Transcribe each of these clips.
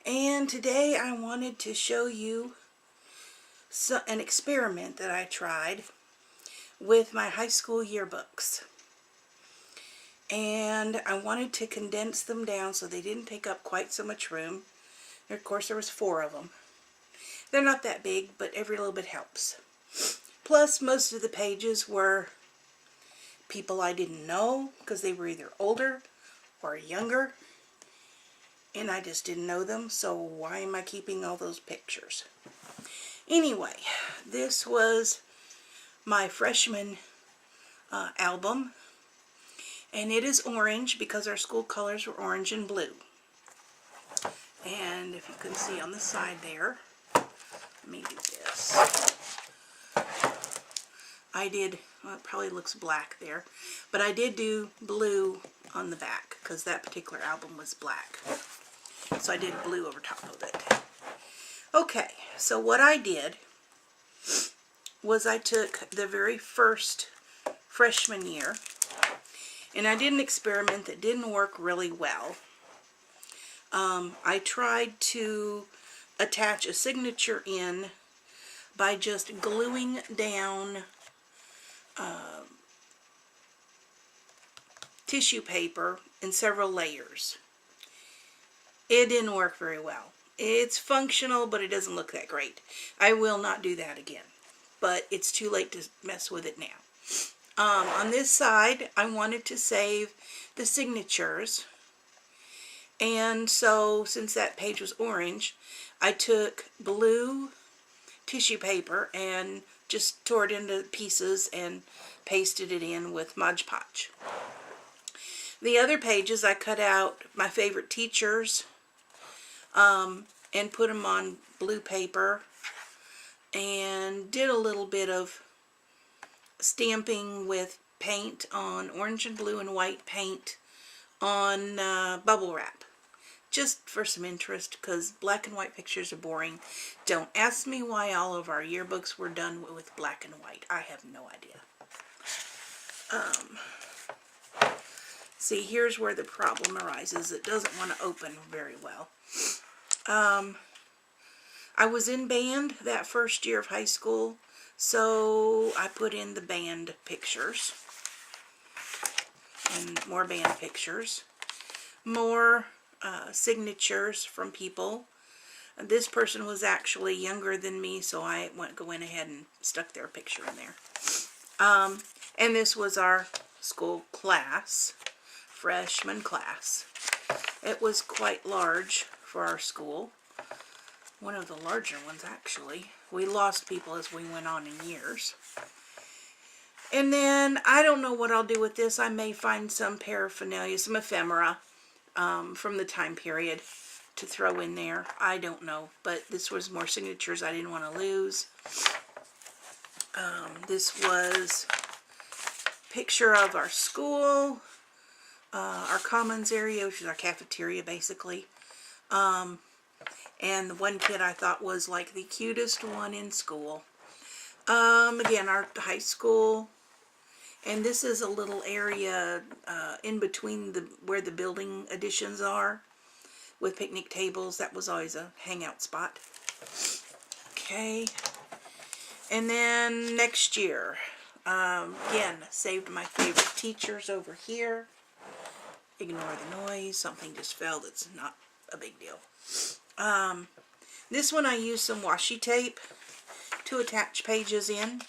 And today I wanted to show you an experiment that I tried with my high school yearbooks. And I wanted to condense them down so they didn't take up quite so much room. And of course there was 4 of them. They're not that big, but every little bit helps. Plus most of the pages were people I didn't know because they were either older or younger. And I just didn't know them, so why am I keeping all those pictures? Anyway, this was my freshman album, and it is orange because our school colors were orange and blue. And if you can see on the side there, let me do this. I did, well, it probably looks black there, but I did do blue on the back because that particular album was black. So I did blue over top of it. Okay, so what I did was I took the very first freshman year, and I did an experiment that didn't work really well. I tried to attach a signature in by just gluing down tissue paper in several layers. It didn't work very well. It's functional, but it doesn't look that great. I will not do that again, but it's too late to mess with it now. On this side, I wanted to save the signatures, and so since that page was orange, I took blue tissue paper and just tore it into pieces and pasted it in with Mod Podge. The other pages I cut out my favorite teachers and put them on blue paper and did a little bit of stamping with paint on orange and blue and white paint on bubble wrap, just for some interest because black and white pictures are boring. Don't ask me why all of our yearbooks were done with black and white. I have no idea. See, here's where the problem arises. It doesn't want to open very well. I was in band that first year of high school, so I put in the band pictures and more band pictures, more signatures from people. This person was actually younger than me, so I went ahead and stuck their picture in there. And this was our school class, freshman class. It was quite large for our school. One of the larger ones, actually. We lost people as we went on in years. And then, I don't know what I'll do with this. I may find some paraphernalia, some ephemera from the time period to throw in there. I don't know. But this was more signatures I didn't want to lose. This was a picture of our school, our commons area, which is our cafeteria, basically. And the one kid I thought was like the cutest one in school. Again, our high school. And this is a little area in between where the building additions are with picnic tables. That was always a hangout spot. Okay. And then next year, again, saved my favorite teachers over here. Ignore the noise. Something just fell. That's not a big deal. This one I used some washi tape to attach pages in.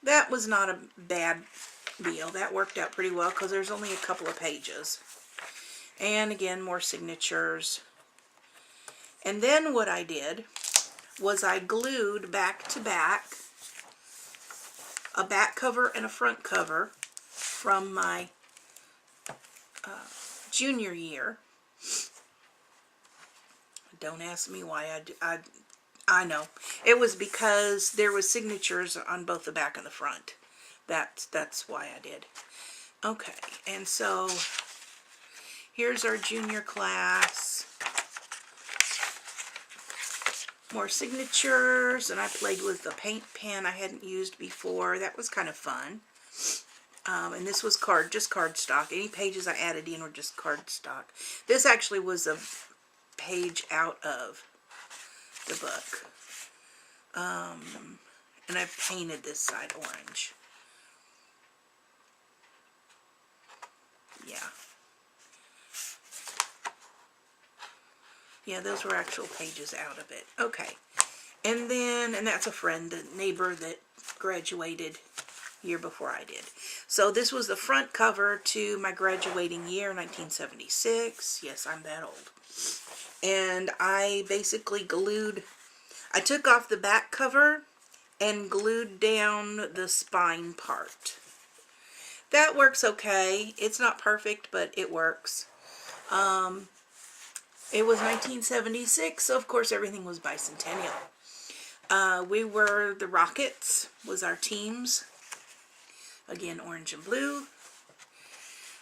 That was not a bad deal. That worked out pretty well because there's only a couple of pages. And again, more signatures. And then what I did was I glued back to back a back cover and a front cover from my junior year. Don't ask me why I know. It was because there was signatures on both the back and the front. That's why I did. Okay, and so here's our junior class. More signatures, and I played with the paint pen I hadn't used before. That was kind of fun. And this was just cardstock. Any pages I added in were just cardstock. This actually was a page out of the book. And I painted this side orange. Yeah. Yeah, those were actual pages out of it. Okay. And that's a friend, a neighbor that graduated year before I did. So this was the front cover to my graduating year, 1976. Yes, I'm that old. And I basically I took off the back cover and glued down the spine part. That works okay. It's not perfect, but it works. It was 1976, so of course everything was bicentennial. The Rockets was our teams. Again, orange and blue.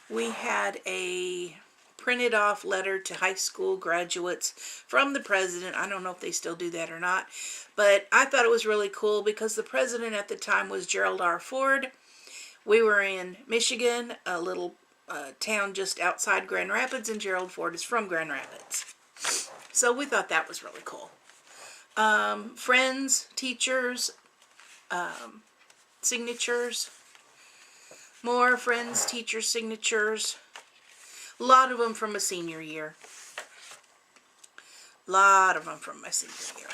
We had a printed off letter to high school graduates from the president. I don't know if they still do that or not, but I thought it was really cool because the president at the time was Gerald R. Ford. We were in Michigan, a little town just outside Grand Rapids, and Gerald Ford is from Grand Rapids. So we thought that was really cool. Friends, teachers, signatures, more friends, teachers, signatures. A lot of them from a senior year. A lot of them from my senior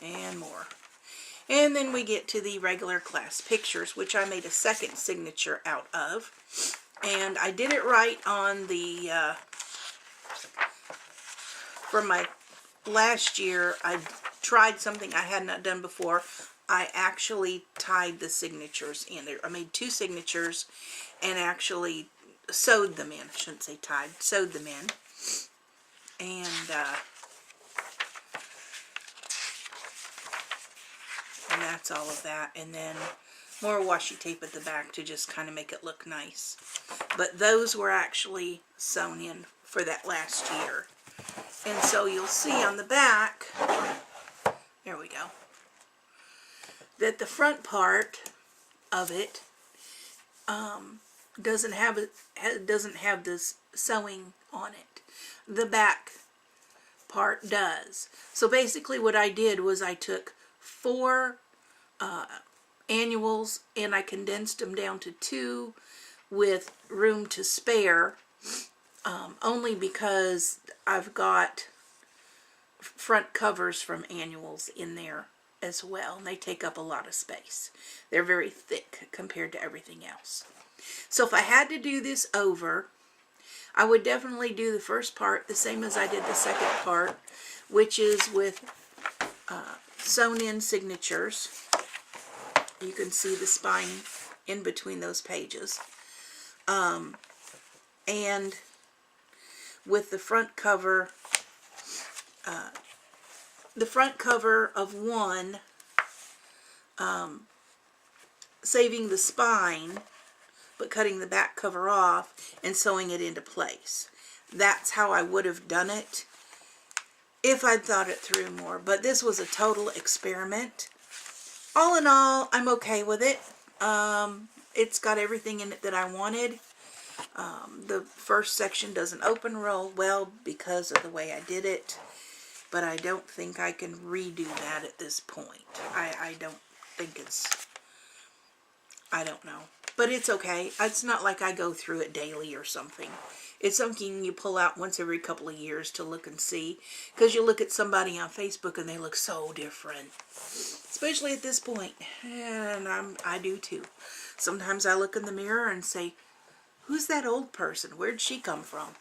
year. And more. And then we get to the regular class pictures, which I made a second signature out of. And I did it right on the, for my last year, I tried something I had not done before. I actually tied the signatures in there. I made 2 signatures and actually sewed them in. I shouldn't say tied, sewed them in. And that's all of that. And then more washi tape at the back to just kind of make it look nice. But those were actually sewn in for that last year. And so you'll see on the back, there we go, that the front part of it doesn't have this sewing on it. The back part does. So basically what I did was I took 4 annuals and I condensed them down to 2 with room to spare, only because I've got front covers from annuals in there as well, and they take up a lot of space. They're very thick compared to everything else. So if I had to do this over, I would definitely do the first part the same as I did the second part, which is with sewn in signatures. You can see the spine in between those pages. And with the front cover of one, saving the spine, but cutting the back cover off and sewing it into place. That's how I would have done it if I'd thought it through more. But this was a total experiment. All in all, I'm okay with it. It's got everything in it that I wanted. The first section doesn't open real well because of the way I did it, but I don't think I can redo that at this point. I don't think I don't know. But it's okay. It's not like I go through it daily or something. It's something you pull out once every couple of years to look and see, because you look at somebody on Facebook and they look so different, especially at this point. And I do too. Sometimes I look in the mirror and say, who's that old person? Where'd she come from?